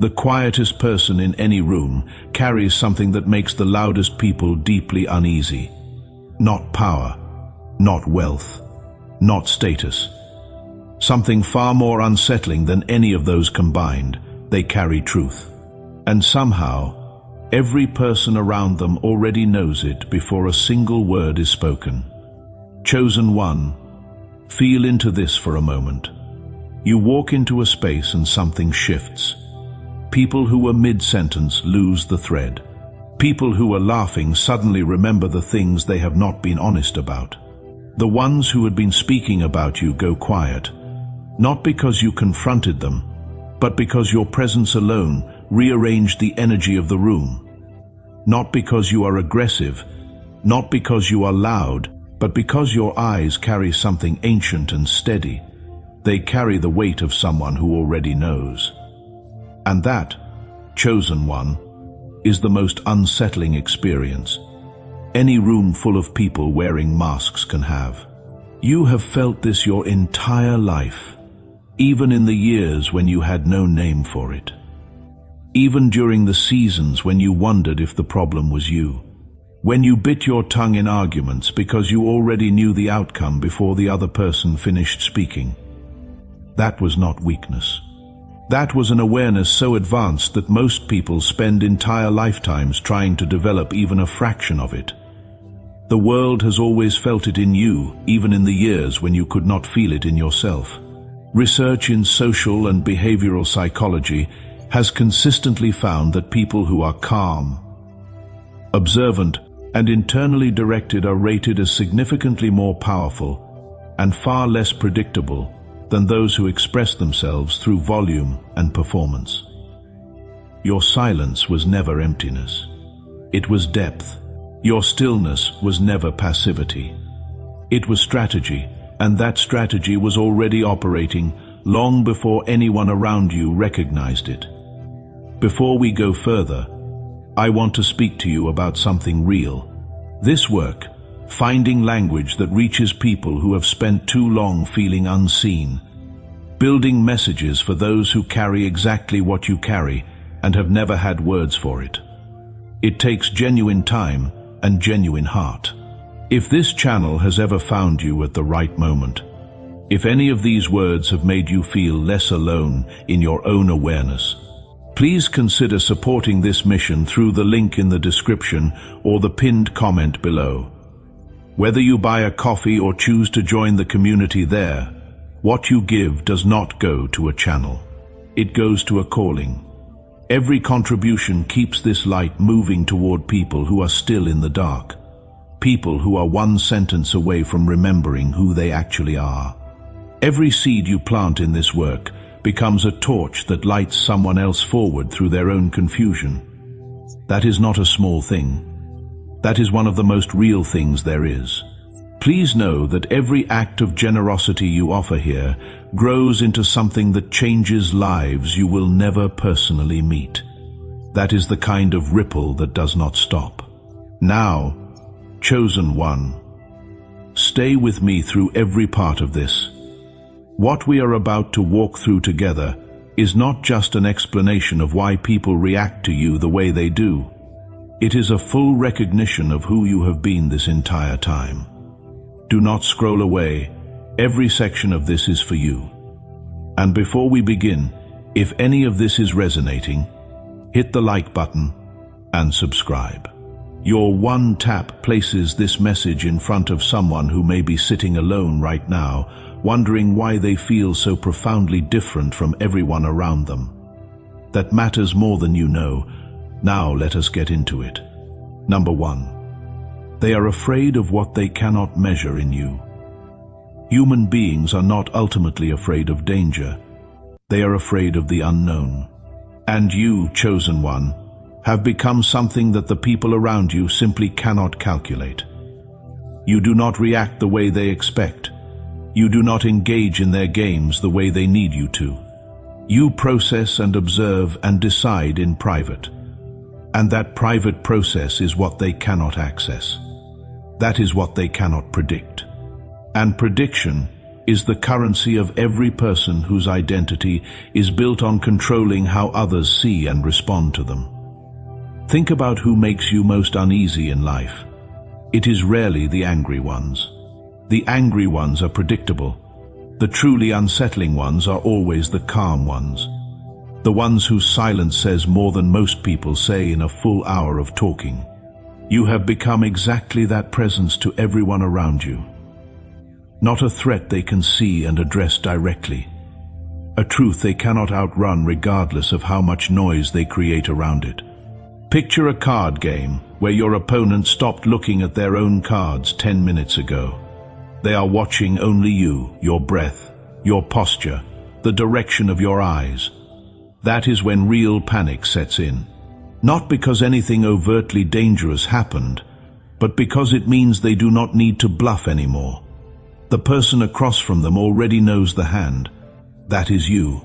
The quietest person in any room carries something that makes the loudest people deeply uneasy. Not power, not wealth, not status. Something far more unsettling than any of those combined. They carry truth. And somehow, every person around them already knows it before a single word is spoken. Chosen one, feel into this for a moment. You walk into a space and something shifts. People who were mid-sentence lose the thread. People who were laughing suddenly remember the things they have not been honest about. The ones who had been speaking about you go quiet, not because you confronted them, but because your presence alone rearranged the energy of the room. Not because you are aggressive, not because you are loud, but because your eyes carry something ancient and steady. They carry the weight of someone who already knows. And that, chosen one, is the most unsettling experience any room full of people wearing masks can have. You have felt this your entire life, even in the years when you had no name for it. Even during the seasons when you wondered if the problem was you. When you bit your tongue in arguments because you already knew the outcome before the other person finished speaking. That was not weakness. That was an awareness so advanced that most people spend entire lifetimes trying to develop even a fraction of it. The world has always felt it in you, even in the years when you could not feel it in yourself. Research in social and behavioral psychology has consistently found that people who are calm, observant, and internally directed are rated as significantly more powerful and far less predictable than those who express themselves through volume and performance. Your silence was never emptiness. It was depth. Your stillness was never passivity. It was strategy, and that strategy was already operating long before anyone around you recognized it. Before we go further, I want to speak to you about something real. This work, finding language that reaches people who have spent too long feeling unseen, building messages for those who carry exactly what you carry and have never had words for it. It takes genuine time and genuine heart. If this channel has ever found you at the right moment, if any of these words have made you feel less alone in your own awareness, please consider supporting this mission through the link in the description or the pinned comment below. Whether you buy a coffee or choose to join the community there, what you give does not go to a channel. It goes to a calling. Every contribution keeps this light moving toward people who are still in the dark. People who are one sentence away from remembering who they actually are. Every seed you plant in this work becomes a torch that lights someone else forward through their own confusion. That is not a small thing. That is one of the most real things there is. Please know that every act of generosity you offer here grows into something that changes lives you will never personally meet. That is the kind of ripple that does not stop. Now, chosen one, stay with me through every part of this. What we are about to walk through together is not just an explanation of why people react to you the way they do. It is a full recognition of who you have been this entire time. Do not scroll away. Every section of this is for you. And before we begin, if any of this is resonating, hit the like button and subscribe. Your one tap places this message in front of someone who may be sitting alone right now, wondering why they feel so profoundly different from everyone around them. That matters more than you know. Now let us get into it. Number 1. They are afraid of what they cannot measure in you. Human beings are not ultimately afraid of danger. They are afraid of the unknown. And you, chosen one, have become something that the people around you simply cannot calculate. You do not react the way they expect. You do not engage in their games the way they need you to. You process and observe and decide in private. And that private process is what they cannot access. That is what they cannot predict. And prediction is the currency of every person whose identity is built on controlling how others see and respond to them. Think about who makes you most uneasy in life. It is rarely the angry ones. The angry ones are predictable. The truly unsettling ones are always the calm ones. The ones whose silence says more than most people say in a full hour of talking. You have become exactly that presence to everyone around you. Not a threat they can see and address directly. A truth they cannot outrun regardless of how much noise they create around it. Picture a card game where your opponent stopped looking at their own cards 10 minutes ago. They are watching only you, your breath, your posture, the direction of your eyes. That is when real panic sets in. Not because anything overtly dangerous happened, but because it means they do not need to bluff anymore. The person across from them already knows the hand. That is you.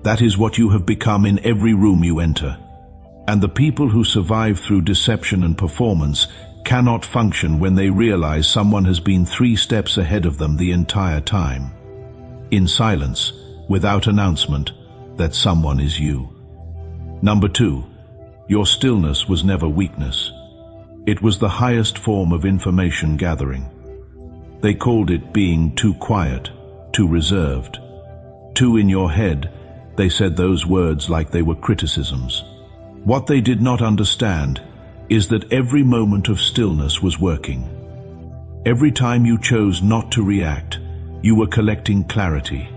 That is what you have become in every room you enter. And the people who survive through deception and performance cannot function when they realize someone has been 3 steps ahead of them the entire time. In silence, without announcement, that someone is you. Number 2. Your stillness was never weakness. It was the highest form of information gathering. They called it being too quiet, too reserved. Too in your head, they said those words like they were criticisms. What they did not understand is that every moment of stillness was working. Every time you chose not to react, you were collecting clarity.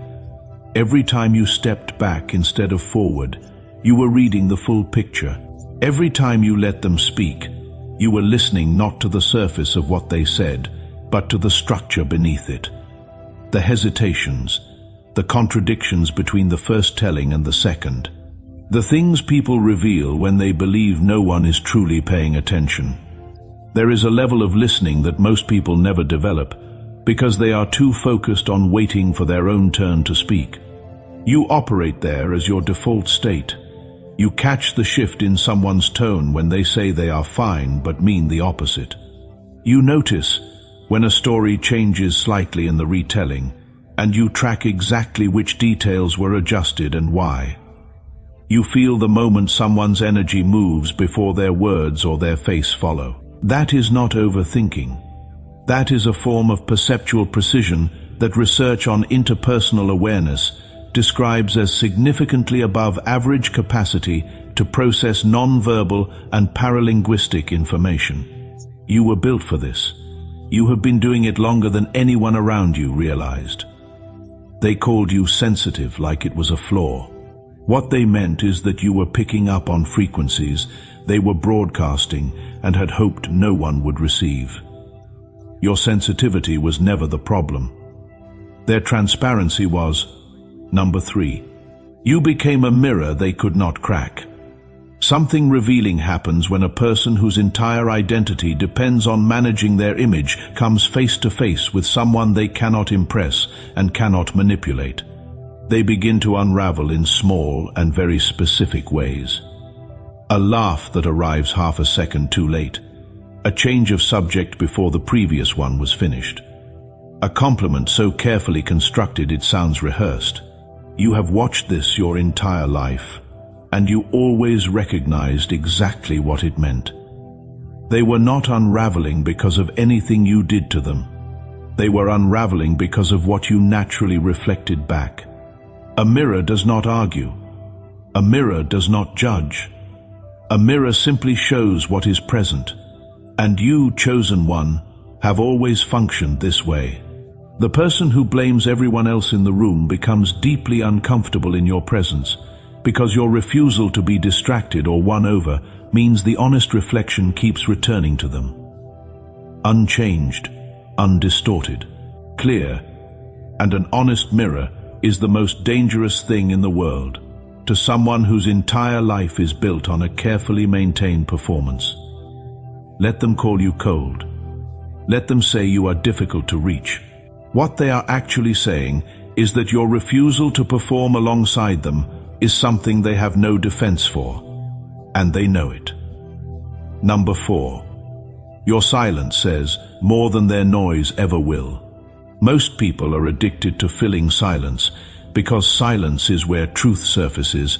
Every time you stepped back instead of forward, you were reading the full picture. Every time you let them speak, you were listening not to the surface of what they said, but to the structure beneath it. The hesitations, the contradictions between the first telling and the second. The things people reveal when they believe no one is truly paying attention. There is a level of listening that most people never develop because they are too focused on waiting for their own turn to speak. You operate there as your default state. You catch the shift in someone's tone when they say they are fine but mean the opposite. You notice when a story changes slightly in the retelling, and you track exactly which details were adjusted and why. You feel the moment someone's energy moves before their words or their face follow. That is not overthinking. That is a form of perceptual precision that research on interpersonal awareness describes as significantly above average capacity to process non-verbal and paralinguistic information. You were built for this. You have been doing it longer than anyone around you realized. They called you sensitive like it was a flaw. What they meant is that you were picking up on frequencies they were broadcasting and had hoped no one would receive. Your sensitivity was never the problem. Their transparency was. Number 3. You became a mirror they could not crack. Something revealing happens when a person whose entire identity depends on managing their image comes face to face with someone they cannot impress and cannot manipulate. They begin to unravel in small and very specific ways. A laugh that arrives half a second too late. A change of subject before the previous one was finished. A compliment so carefully constructed it sounds rehearsed. You have watched this your entire life, and you always recognized exactly what it meant. They were not unraveling because of anything you did to them. They were unraveling because of what you naturally reflected back. A mirror does not argue. A mirror does not judge. A mirror simply shows what is present. And you, chosen one, have always functioned this way. The person who blames everyone else in the room becomes deeply uncomfortable in your presence because your refusal to be distracted or won over means the honest reflection keeps returning to them. Unchanged, undistorted, clear, and an honest mirror is the most dangerous thing in the world to someone whose entire life is built on a carefully maintained performance. Let them call you cold. Let them say you are difficult to reach. What they are actually saying is that your refusal to perform alongside them is something they have no defense for, and they know it. Number 4. Your silence says more than their noise ever will. Most people are addicted to filling silence, because silence is where truth surfaces.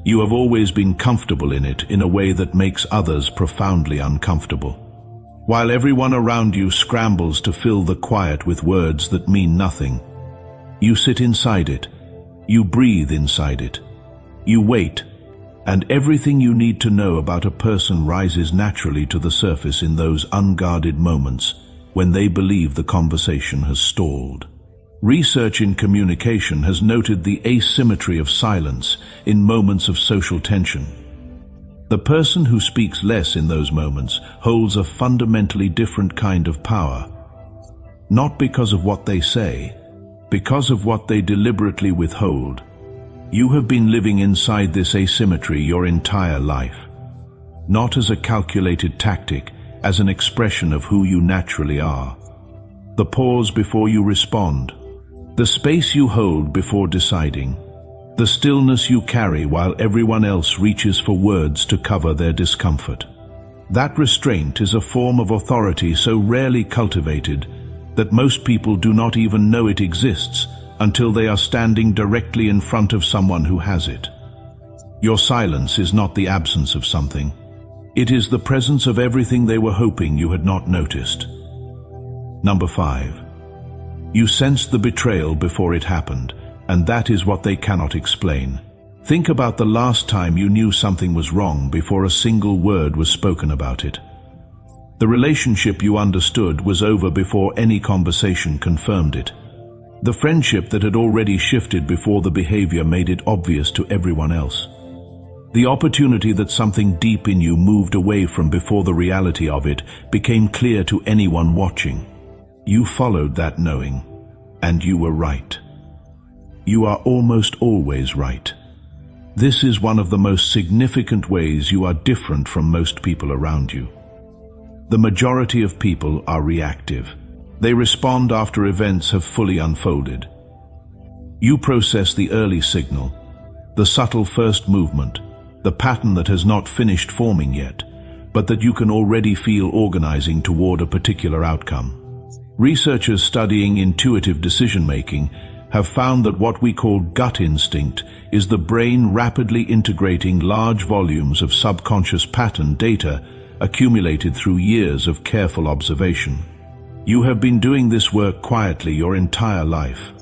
You have always been comfortable in it in a way that makes others profoundly uncomfortable. While everyone around you scrambles to fill the quiet with words that mean nothing, you sit inside it, you breathe inside it, you wait, and everything you need to know about a person rises naturally to the surface in those unguarded moments when they believe the conversation has stalled. Research in communication has noted the asymmetry of silence in moments of social tension. The person who speaks less in those moments holds a fundamentally different kind of power, not because of what they say, because of what they deliberately withhold. You have been living inside this asymmetry your entire life, not as a calculated tactic, as an expression of who you naturally are. The pause before you respond, the space you hold before deciding, the stillness you carry while everyone else reaches for words to cover their discomfort. That restraint is a form of authority so rarely cultivated that most people do not even know it exists until they are standing directly in front of someone who has it. Your silence is not the absence of something. It is the presence of everything they were hoping you had not noticed. Number 5. You sensed the betrayal before it happened, and that is what they cannot explain. Think about the last time you knew something was wrong before a single word was spoken about it. The relationship you understood was over before any conversation confirmed it. The friendship that had already shifted before the behavior made it obvious to everyone else. The opportunity that something deep in you moved away from before the reality of it became clear to anyone watching. You followed that knowing, and you were right. You are almost always right. This is one of the most significant ways you are different from most people around you. The majority of people are reactive. They respond after events have fully unfolded. You process the early signal, the subtle first movement, the pattern that has not finished forming yet, but that you can already feel organizing toward a particular outcome. Researchers studying intuitive decision-making have found that what we call gut instinct is the brain rapidly integrating large volumes of subconscious pattern data accumulated through years of careful observation. You have been doing this work quietly your entire life.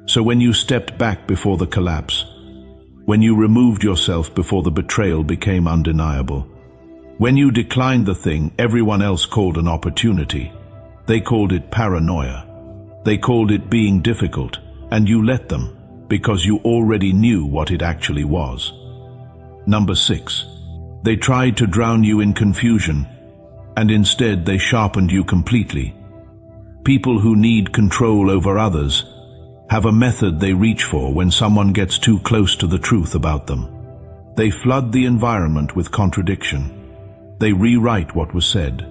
So when you stepped back before the collapse, when you removed yourself before the betrayal became undeniable, when you declined the thing everyone else called an opportunity, they called it paranoia. They called it being difficult, and you let them, because you already knew what it actually was. Number 6. They tried to drown you in confusion, and instead they sharpened you completely. People who need control over others have a method they reach for when someone gets too close to the truth about them. They flood the environment with contradiction. They rewrite what was said.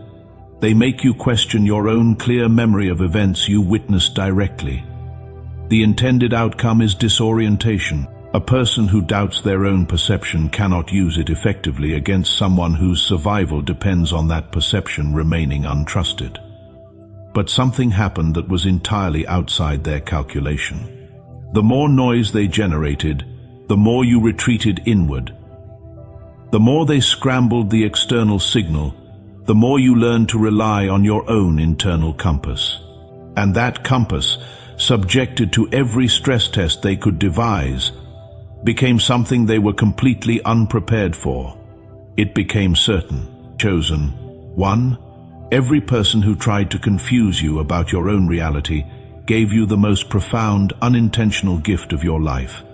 They make you question your own clear memory of events you witnessed directly. The intended outcome is disorientation. A person who doubts their own perception cannot use it effectively against someone whose survival depends on that perception remaining untrusted. But something happened that was entirely outside their calculation. The more noise they generated, the more you retreated inward. The more they scrambled the external signal, the more you learned to rely on your own internal compass. And that compass, subjected to every stress test they could devise, became something they were completely unprepared for. It became certain, chosen. 1. Every person who tried to confuse you about your own reality gave you the most profound, unintentional gift of your life.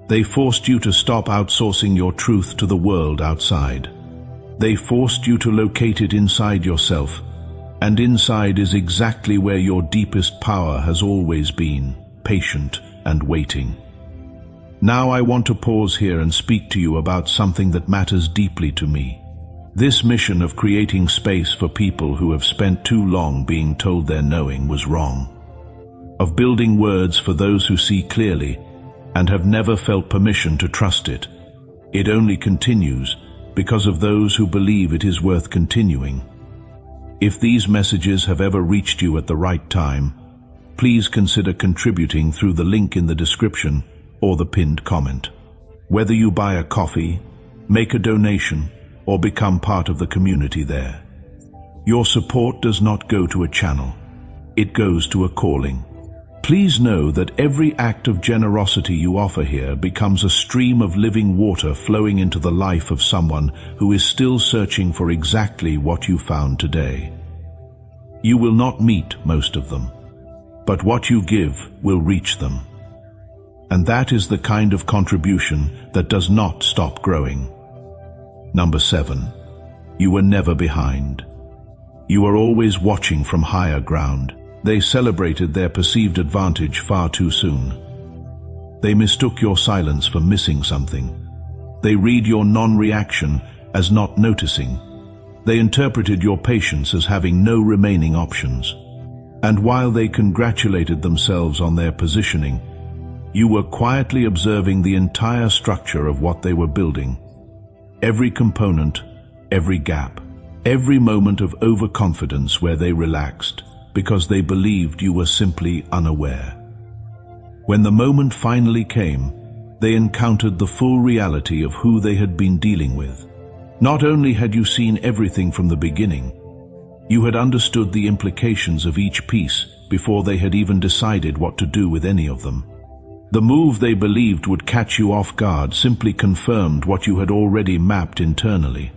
They forced you to stop outsourcing your truth to the world outside. They forced you to locate it inside yourself, and inside is exactly where your deepest power has always been, patient and waiting. Now I want to pause here and speak to you about something that matters deeply to me. This mission of creating space for people who have spent too long being told their knowing was wrong. Of building words for those who see clearly and have never felt permission to trust it. It only continues because of those who believe it is worth continuing. If these messages have ever reached you at the right time, please consider contributing through the link in the description or the pinned comment. Whether you buy a coffee, make a donation, or become part of the community there, your support does not go to a channel, it goes to a calling. Please know that every act of generosity you offer here becomes a stream of living water flowing into the life of someone who is still searching for exactly what you found today. You will not meet most of them, but what you give will reach them. And that is the kind of contribution that does not stop growing. Number 7. You were never behind. You are always watching from higher ground. They celebrated their perceived advantage far too soon. They mistook your silence for missing something. They read your non-reaction as not noticing. They interpreted your patience as having no remaining options. And while they congratulated themselves on their positioning, you were quietly observing the entire structure of what they were building. Every component, every gap, every moment of overconfidence where they relaxed, because they believed you were simply unaware. When the moment finally came, they encountered the full reality of who they had been dealing with. Not only had you seen everything from the beginning, you had understood the implications of each piece before they had even decided what to do with any of them. The move they believed would catch you off guard simply confirmed what you had already mapped internally.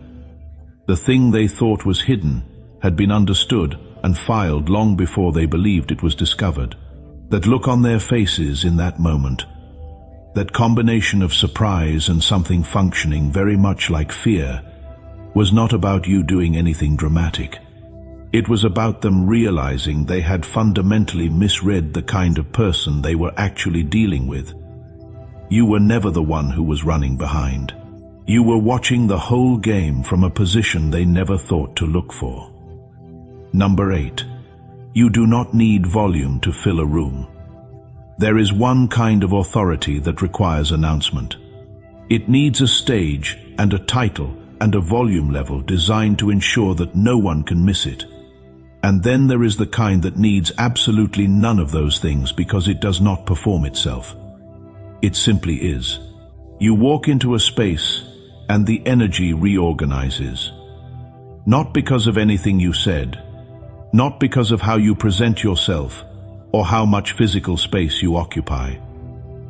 The thing they thought was hidden had been understood and filed long before they believed it was discovered. That look on their faces in that moment, that combination of surprise and something functioning very much like fear, was not about you doing anything dramatic. It was about them realizing they had fundamentally misread the kind of person they were actually dealing with. You were never the one who was running behind. You were watching the whole game from a position they never thought to look for. Number 8. You do not need volume to fill a room. There is one kind of authority that requires announcement. It needs a stage and a title and a volume level designed to ensure that no one can miss it. And then there is the kind that needs absolutely none of those things because it does not perform itself. It simply is. You walk into a space and the energy reorganizes. Not because of anything you said, not because of how you present yourself or how much physical space you occupy,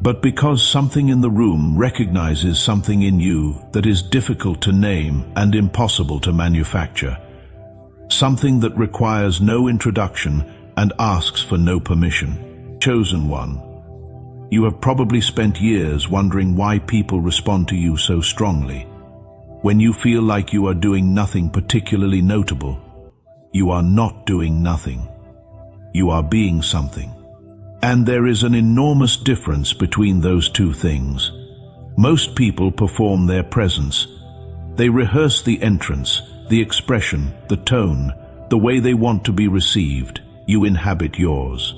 but because something in the room recognizes something in you that is difficult to name and impossible to manufacture. Something that requires no introduction and asks for no permission. Chosen one. You have probably spent years wondering why people respond to you so strongly. When you feel like you are doing nothing particularly notable, you are not doing nothing. You are being something. And there is an enormous difference between those two things. Most people perform their presence. They rehearse the entrance, the expression, the tone, the way they want to be received. You inhabit yours.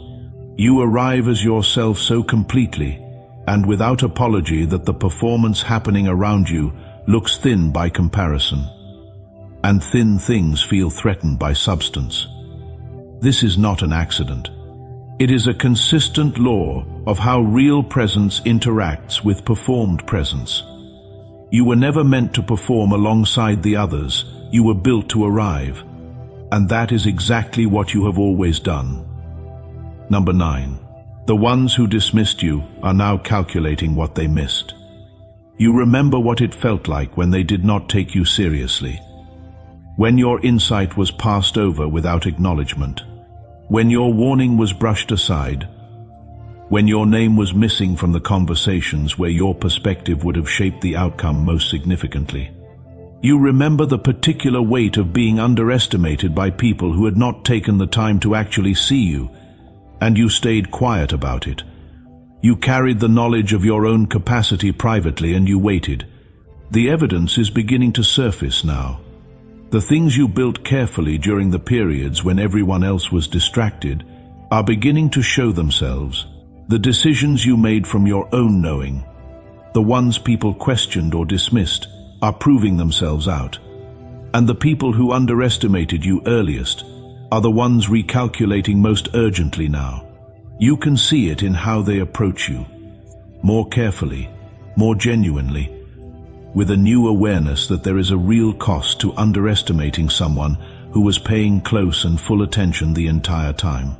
You arrive as yourself so completely and without apology that the performance happening around you looks thin by comparison. And thin things feel threatened by substance. This is not an accident. It is a consistent law of how real presence interacts with performed presence. You were never meant to perform alongside the others. You were built to arrive. And that is exactly what you have always done. Number 9. The ones who dismissed you are now calculating what they missed. You remember what it felt like when they did not take you seriously. When your insight was passed over without acknowledgement. When your warning was brushed aside. When your name was missing from the conversations where your perspective would have shaped the outcome most significantly. You remember the particular weight of being underestimated by people who had not taken the time to actually see you, and you stayed quiet about it. You carried the knowledge of your own capacity privately and you waited. The evidence is beginning to surface now. The things you built carefully during the periods when everyone else was distracted are beginning to show themselves. The decisions you made from your own knowing, the ones people questioned or dismissed, are proving themselves out. And the people who underestimated you earliest are the ones recalculating most urgently now. You can see it in how they approach you, more carefully, more genuinely, with a new awareness that there is a real cost to underestimating someone who was paying close and full attention the entire time.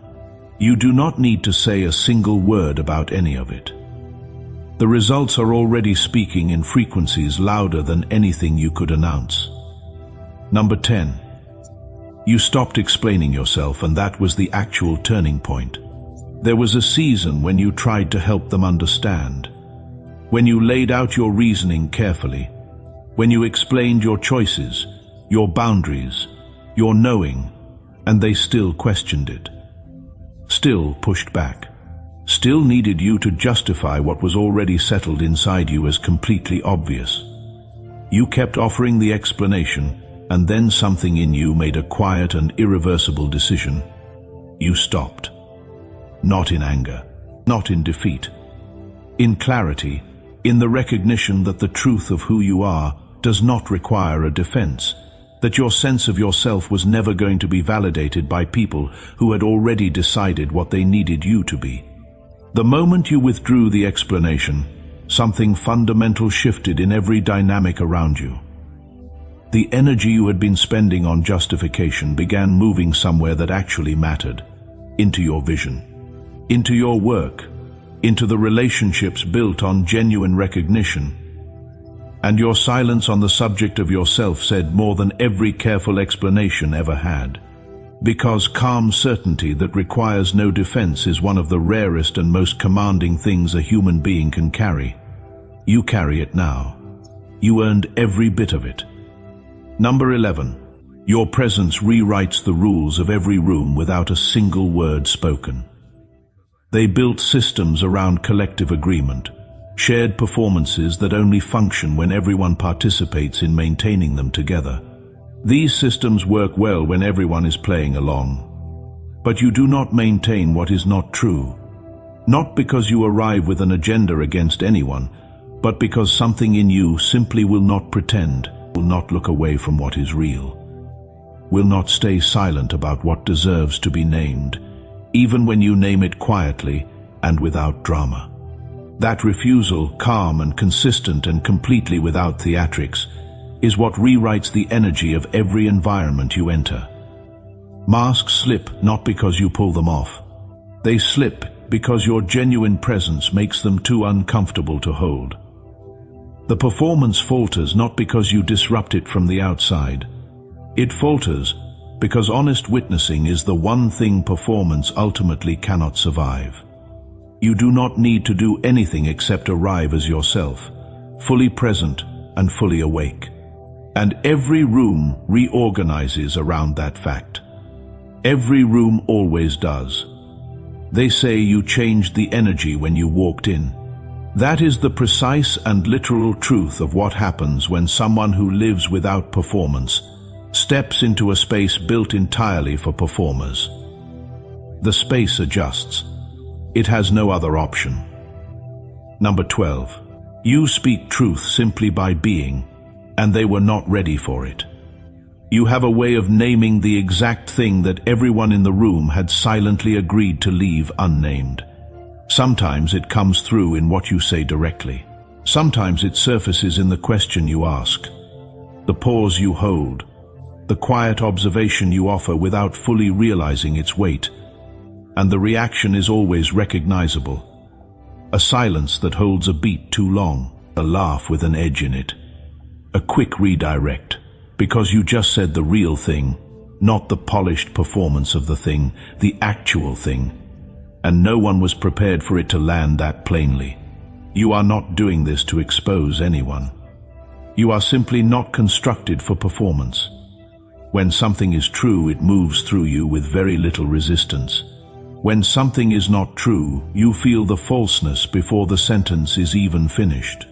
You do not need to say a single word about any of it. The results are already speaking in frequencies louder than anything you could announce. Number 10. You stopped explaining yourself, and that was the actual turning point. There was a season when you tried to help them understand, when you laid out your reasoning carefully, when you explained your choices, your boundaries, your knowing, and they still questioned it, still pushed back, still needed you to justify what was already settled inside you as completely obvious. You kept offering the explanation, and then something in you made a quiet and irreversible decision. You stopped. Not in anger, not in defeat. In clarity, in the recognition that the truth of who you are does not require a defense, that your sense of yourself was never going to be validated by people who had already decided what they needed you to be. The moment you withdrew the explanation, something fundamental shifted in every dynamic around you. The energy you had been spending on justification began moving somewhere that actually mattered, into your vision, into your work, into the relationships built on genuine recognition. And your silence on the subject of yourself said more than every careful explanation ever had. Because calm certainty that requires no defense is one of the rarest and most commanding things a human being can carry. You carry it now. You earned every bit of it. Number 11. Your presence rewrites the rules of every room without a single word spoken. They built systems around collective agreement, shared performances that only function when everyone participates in maintaining them together. These systems work well when everyone is playing along. But you do not maintain what is not true, not because you arrive with an agenda against anyone, but because something in you simply will not pretend, will not look away from what is real, will not stay silent about what deserves to be named, even when you name it quietly and without drama. That refusal, calm and consistent and completely without theatrics, is what rewrites the energy of every environment you enter. Masks slip not because you pull them off. They slip because your genuine presence makes them too uncomfortable to hold. The performance falters not because you disrupt it from the outside. It falters because honest witnessing is the one thing performance ultimately cannot survive. You do not need to do anything except arrive as yourself, fully present and fully awake. And every room reorganizes around that fact. Every room always does. They say you changed the energy when you walked in. That is the precise and literal truth of what happens when someone who lives without performance steps into a space built entirely for performers. The space adjusts. It has no other option. Number 12. You speak truth simply by being, and they were not ready for it. You have a way of naming the exact thing that everyone in the room had silently agreed to leave unnamed. Sometimes it comes through in what you say directly. Sometimes it surfaces in the question you ask, the pause you hold, the quiet observation you offer without fully realizing its weight. And the reaction is always recognizable. A silence that holds a beat too long, a laugh with an edge in it, a quick redirect, because you just said the real thing, not the polished performance of the thing, the actual thing. And no one was prepared for it to land that plainly. You are not doing this to expose anyone. You are simply not constructed for performance. When something is true, it moves through you with very little resistance. When something is not true, you feel the falseness before the sentence is even finished.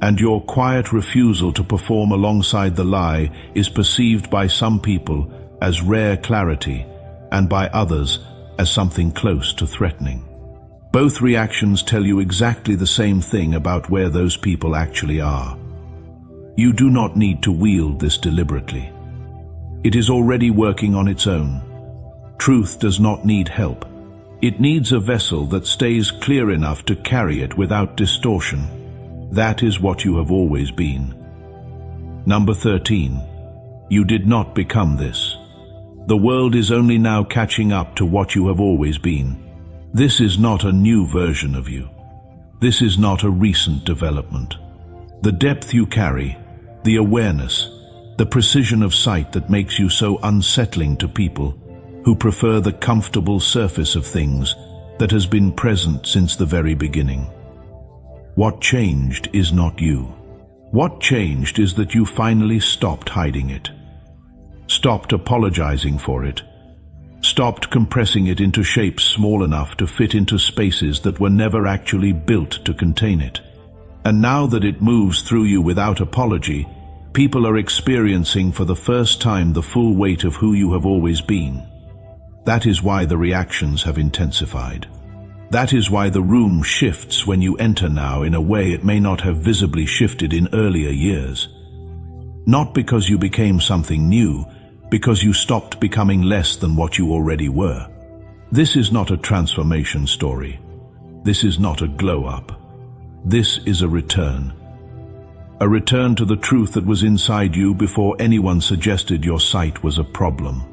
And your quiet refusal to perform alongside the lie is perceived by some people as rare clarity, and by others as something close to threatening. Both reactions tell you exactly the same thing about where those people actually are. You do not need to wield this deliberately. It is already working on its own. Truth does not need help. It needs a vessel that stays clear enough to carry it without distortion. That is what you have always been. Number 13. You did not become this. The world is only now catching up to what you have always been. This is not a new version of you. This is not a recent development. The depth you carry, the awareness, the precision of sight that makes you so unsettling to people who prefer the comfortable surface of things that has been present since the very beginning. What changed is not you. What changed is that you finally stopped hiding it. Stopped apologizing for it. Stopped compressing it into shapes small enough to fit into spaces that were never actually built to contain it. And now that it moves through you without apology, people are experiencing for the first time the full weight of who you have always been. That is why the reactions have intensified. That is why the room shifts when you enter now in a way it may not have visibly shifted in earlier years. Not because you became something new, because you stopped becoming less than what you already were. This is not a transformation story. This is not a glow-up. This is a return. A return to the truth that was inside you before anyone suggested your sight was a problem.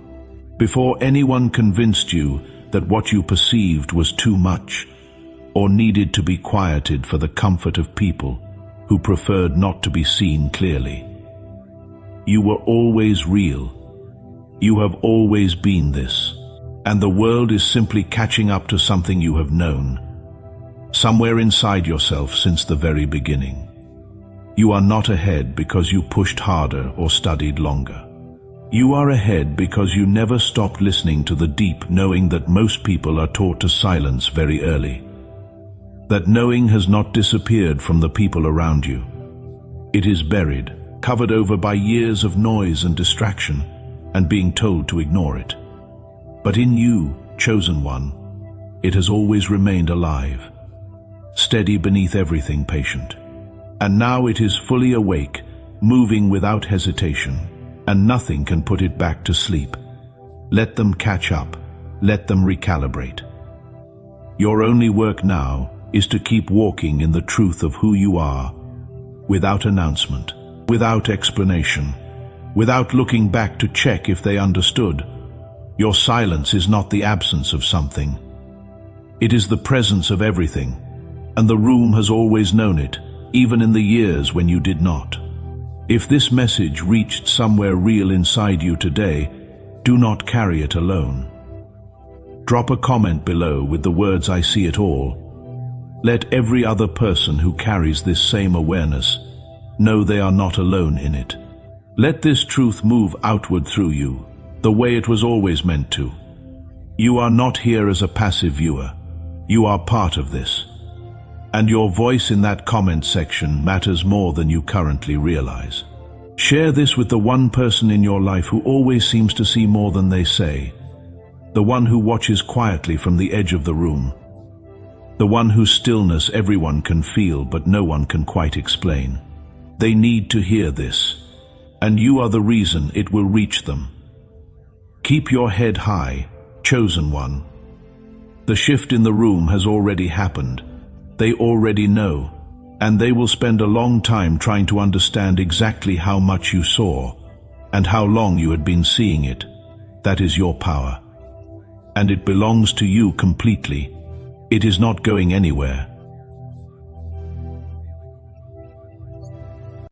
Before anyone convinced you that what you perceived was too much or needed to be quieted for the comfort of people who preferred not to be seen clearly. You were always real. You have always been this, and the world is simply catching up to something you have known, somewhere inside yourself since the very beginning. You are not ahead because you pushed harder or studied longer. You are ahead because you never stopped listening to the deep knowing that most people are taught to silence very early. That knowing has not disappeared from the people around you. It is buried, covered over by years of noise and distraction, and being told to ignore it. But in you, chosen one, it has always remained alive, steady beneath everything patient. And now it is fully awake, moving without hesitation, and nothing can put it back to sleep. Let them catch up. Let them recalibrate. Your only work now is to keep walking in the truth of who you are, without announcement, without explanation, without looking back to check if they understood. Your silence is not the absence of something. It is the presence of everything, and the room has always known it, even in the years when you did not. If this message reached somewhere real inside you today, do not carry it alone. Drop a comment below with the words "I see it all." Let every other person who carries this same awareness know they are not alone in it. Let this truth move outward through you, the way it was always meant to. You are not here as a passive viewer. You are part of this. And your voice in that comment section matters more than you currently realize. Share this with the one person in your life who always seems to see more than they say. The one who watches quietly from the edge of the room. The one whose stillness everyone can feel but no one can quite explain. They need to hear this, and you are the reason it will reach them. Keep your head high, chosen one. The shift in the room has already happened. They already know, and they will spend a long time trying to understand exactly how much you saw and how long you had been seeing it. That is your power. And it belongs to you completely. It is not going anywhere.